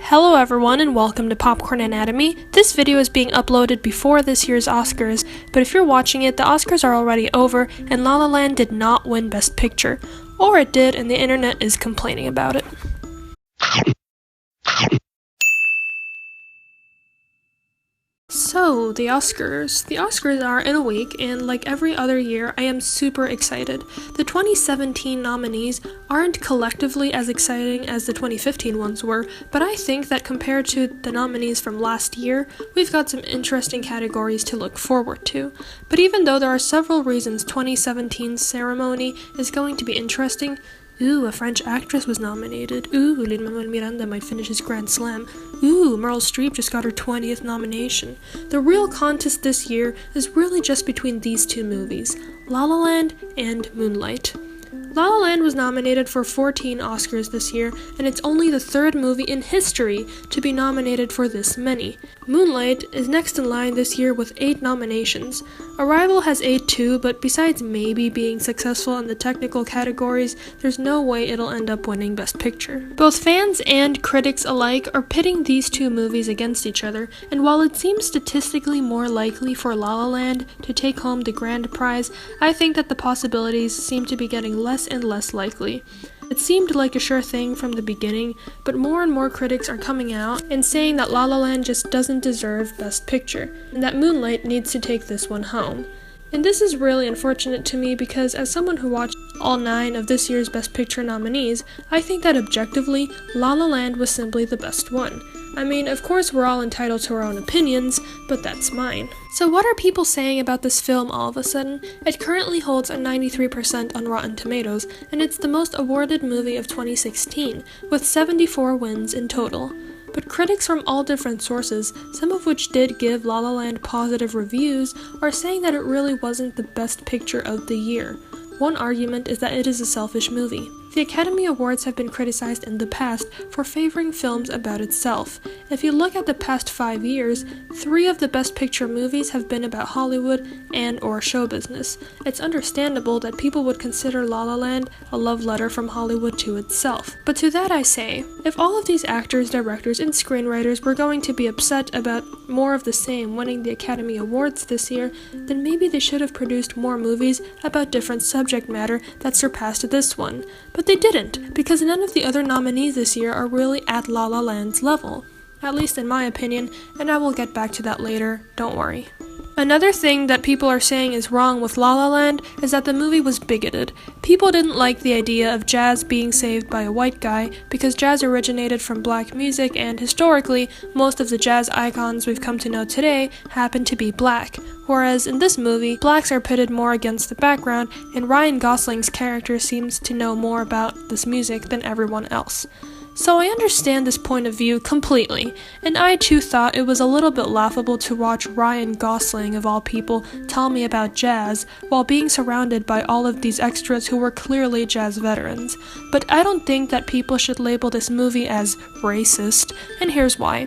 Hello everyone and welcome to Popcorn Anatomy. This video is being uploaded before this year's Oscars, but if you're watching it, the Oscars are already over and La La Land did not win Best Picture. Or it did, and the internet is complaining about it. So, the Oscars. The Oscars are in a week, and like every other year, I am super excited. The 2017 nominees aren't collectively as exciting as the 2015 ones were, but I think that compared to the nominees from last year, we've got some interesting categories to look forward to. But even though there are several reasons 2017's ceremony is going to be interesting, ooh, a French actress was nominated. Ooh, Lin-Manuel Miranda might finish his Grand Slam. Ooh, Meryl Streep just got her 20th nomination. The real contest this year is really just between these two movies, La La Land and Moonlight. La La Land was nominated for 14 Oscars this year, and it's only the third movie in history to be nominated for this many. Moonlight is next in line this year with 8 nominations. Arrival has 8 too, but besides maybe being successful in the technical categories, there's no way it'll end up winning Best Picture. Both fans and critics alike are pitting these two movies against each other, and while it seems statistically more likely for La La Land to take home the grand prize, I think that the possibilities seem to be getting less and less likely. It seemed like a sure thing from the beginning, but more and more critics are coming out and saying that La La Land just doesn't deserve Best Picture, and that Moonlight needs to take this one home. And this is really unfortunate to me because as someone who watched all 9 of this year's Best Picture nominees, I think that objectively, La La Land was simply the best one. I mean, of course we're all entitled to our own opinions, but that's mine. So what are people saying about this film all of a sudden? It currently holds a 93% on Rotten Tomatoes, and it's the most awarded movie of 2016, with 74 wins in total. But critics from all different sources, some of which did give La La Land positive reviews, are saying that it really wasn't the best picture of the year. One argument is that it is a selfish movie. The Academy Awards have been criticized in the past for favoring films about itself. If you look at the past 5 years, 3 of the Best Picture movies have been about Hollywood and or show business. It's understandable that people would consider La La Land a love letter from Hollywood to itself. But to that I say, if all of these actors, directors, and screenwriters were going to be upset about more of the same winning the Academy Awards this year, then maybe they should have produced more movies about different subject matter that surpassed this one. But they didn't, because none of the other nominees this year are really at La La Land's level. At least in my opinion, and I will get back to that later, don't worry. Another thing that people are saying is wrong with La La Land is that the movie was bigoted. People didn't like the idea of jazz being saved by a white guy because jazz originated from black music and historically, most of the jazz icons we've come to know today happen to be black. Whereas in this movie, blacks are pitted more against the background and Ryan Gosling's character seems to know more about this music than everyone else. So I understand this point of view completely, and I too thought it was a little bit laughable to watch Ryan Gosling, of all people, tell me about jazz, while being surrounded by all of these extras who were clearly jazz veterans. But I don't think that people should label this movie as racist, and here's why.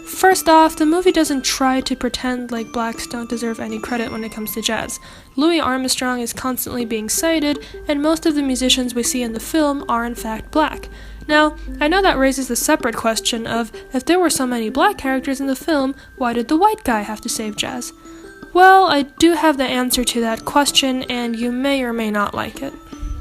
First off, the movie doesn't try to pretend like blacks don't deserve any credit when it comes to jazz. Louis Armstrong is constantly being cited, and most of the musicians we see in the film are in fact black. Now, I know that raises the separate question of, if there were so many black characters in the film, why did the white guy have to save jazz? Well, I do have the answer to that question, and you may or may not like it.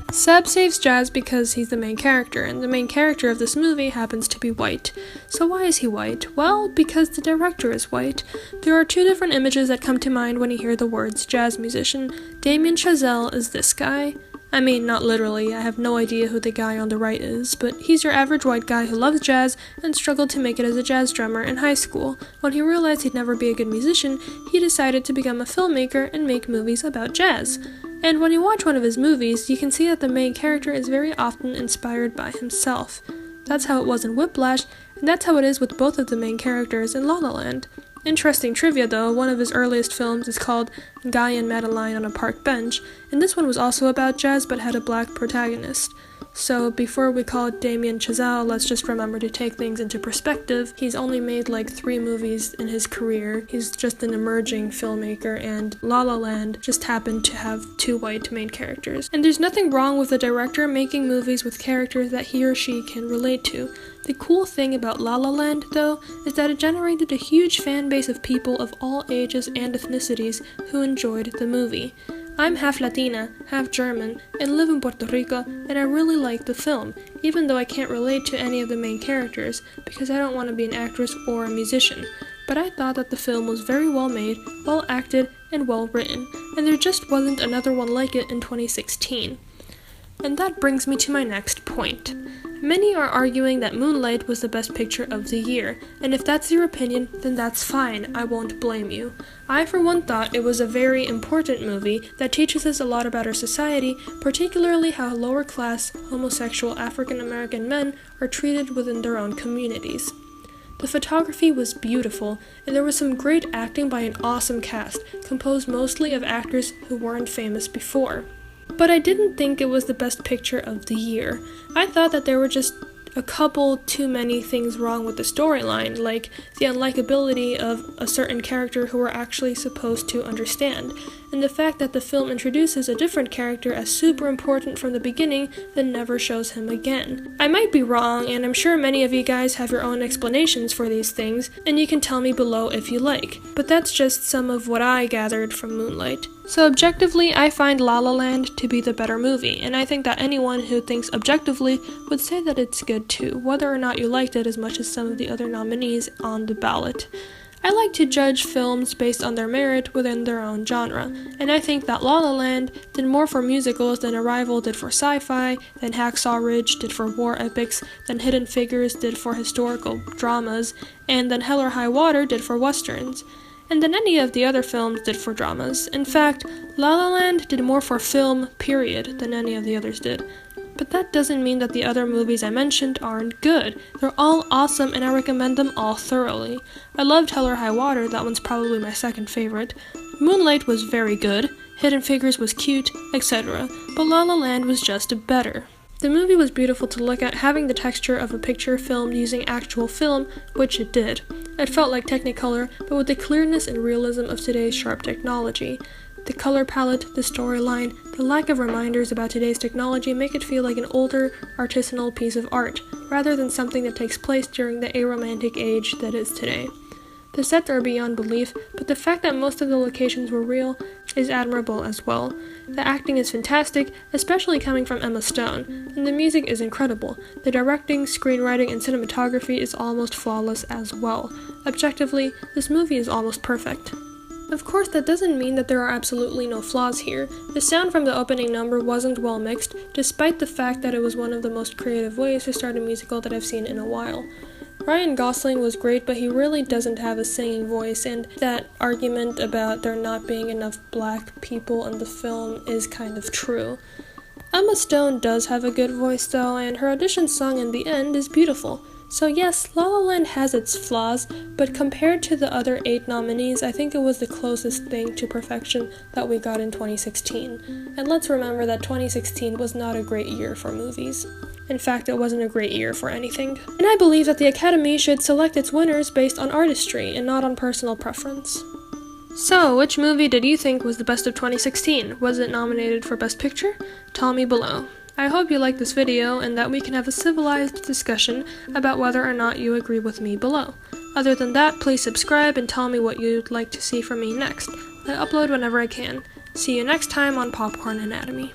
Seb saves jazz because he's the main character, and the main character of this movie happens to be white. So why is he white? Well, because the director is white. There are 2 different images that come to mind when you hear the words jazz musician. Damien Chazelle is this guy. I mean, not literally, I have no idea who the guy on the right is, but he's your average white guy who loves jazz and struggled to make it as a jazz drummer in high school. When he realized he'd never be a good musician, he decided to become a filmmaker and make movies about jazz. And when you watch one of his movies, you can see that the main character is very often inspired by himself. That's how it was in Whiplash, and that's how it is with both of the main characters in La La Land. Interesting trivia though, one of his earliest films is called Guy and Madeline on a Park Bench, and this one was also about jazz but had a black protagonist. So before we call Damien Chazelle, let's just remember to take things into perspective. He's only made like 3 movies in his career. He's just an emerging filmmaker, and La La Land just happened to have 2 white main characters. And there's nothing wrong with the director making movies with characters that he or she can relate to. The cool thing about La La Land, though, is that it generated a huge fan base of people of all ages and ethnicities who enjoyed the movie. I'm half Latina, half German, and live in Puerto Rico, and I really like the film, even though I can't relate to any of the main characters, because I don't want to be an actress or a musician. But I thought that the film was very well made, well acted, and well written, and there just wasn't another one like it in 2016. And that brings me to my next point. Many are arguing that Moonlight was the best picture of the year, and if that's your opinion, then that's fine, I won't blame you. I for one thought it was a very important movie that teaches us a lot about our society, particularly how lower class, homosexual African American men are treated within their own communities. The photography was beautiful, and there was some great acting by an awesome cast, composed mostly of actors who weren't famous before. But I didn't think it was the best picture of the year. I thought that there were just a couple too many things wrong with the storyline, like the unlikability of a certain character who we're actually supposed to understand, and the fact that the film introduces a different character as super important from the beginning, then never shows him again. I might be wrong, and I'm sure many of you guys have your own explanations for these things, and you can tell me below if you like, but that's just some of what I gathered from Moonlight. So objectively, I find La La Land to be the better movie, and I think that anyone who thinks objectively would say that it's good too, whether or not you liked it as much as some of the other nominees on the ballot. I like to judge films based on their merit within their own genre, and I think that La La Land did more for musicals than Arrival did for sci-fi, than Hacksaw Ridge did for war epics, than Hidden Figures did for historical dramas, and than Hell or High Water did for westerns, and than any of the other films did for dramas. In fact, La La Land did more for film, period, than any of the others did. But that doesn't mean that the other movies I mentioned aren't good. They're all awesome, and I recommend them all thoroughly. I loved Hell or High Water, that one's probably my second favorite. Moonlight was very good, Hidden Figures was cute, etc., but La La Land was just better. The movie was beautiful to look at, having the texture of a picture filmed using actual film, which it did. It felt like Technicolor, but with the clearness and realism of today's sharp technology. The color palette, the storyline, the lack of reminders about today's technology make it feel like an older, artisanal piece of art, rather than something that takes place during the aromantic age that is today. The sets are beyond belief, but the fact that most of the locations were real is admirable as well. The acting is fantastic, especially coming from Emma Stone, and the music is incredible. The directing, screenwriting, and cinematography is almost flawless as well. Objectively, this movie is almost perfect. Of course, that doesn't mean that there are absolutely no flaws here. The sound from the opening number wasn't well mixed, despite the fact that it was one of the most creative ways to start a musical that I've seen in a while. Ryan Gosling was great, but he really doesn't have a singing voice, and that argument about there not being enough black people in the film is kind of true. Emma Stone does have a good voice though, and her audition song in the end is beautiful. So yes, La La Land has its flaws, but compared to the other 8 nominees, I think it was the closest thing to perfection that we got in 2016. And let's remember that 2016 was not a great year for movies. In fact, it wasn't a great year for anything. And I believe that the Academy should select its winners based on artistry and not on personal preference. So, which movie did you think was the best of 2016? Was it nominated for Best Picture? Tell me below. I hope you liked this video and that we can have a civilized discussion about whether or not you agree with me below. Other than that, please subscribe and tell me what you'd like to see from me next. I upload whenever I can. See you next time on Popcorn Anatomy.